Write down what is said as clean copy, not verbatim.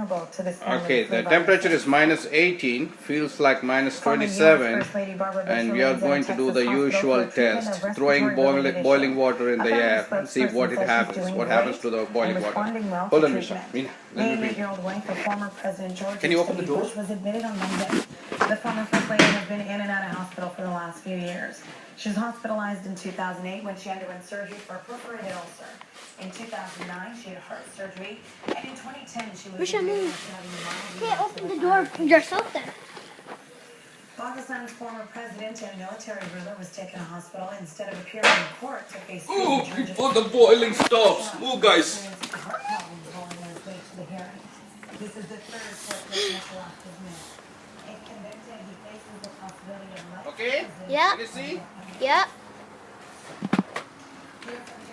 vulnerable to this kind Okay, of flu the temperature virus. is minus 18, feels like minus Former US 27, First Lady Barbara Bush and we are remains in a going to do Texas the hospital for usual treatment of test, throwing respiratory-related boiling issue. water in A the family air and see what spokesperson it says she's happens. doing What happens great to the boiling and water? responding well Hold to on, Misha. treatment. Mina, The let me read. 88-year-old wife of former President George Can you open the H.W. door? Bush was admitted on Monday. The former First Lady has been in and out of hospital for the last few years. She was hospitalized in 2008 when she underwent surgery for a perforated ulcer. In 2009, she had heart surgery, and in 2010, she was admitted after having a mild Can't relapse open of the a door thyroid yourself then. Pakistan's former president and military ruler was taken to hospital instead of appearing in court to face charges. Before the boiling stops. Move, guys. Heart problems while on his way to the hearing. This is the third court witness left his missed. If convicted, he faces the possibility of life Okay? prison. Yeah. Can you see? Yeah. Here from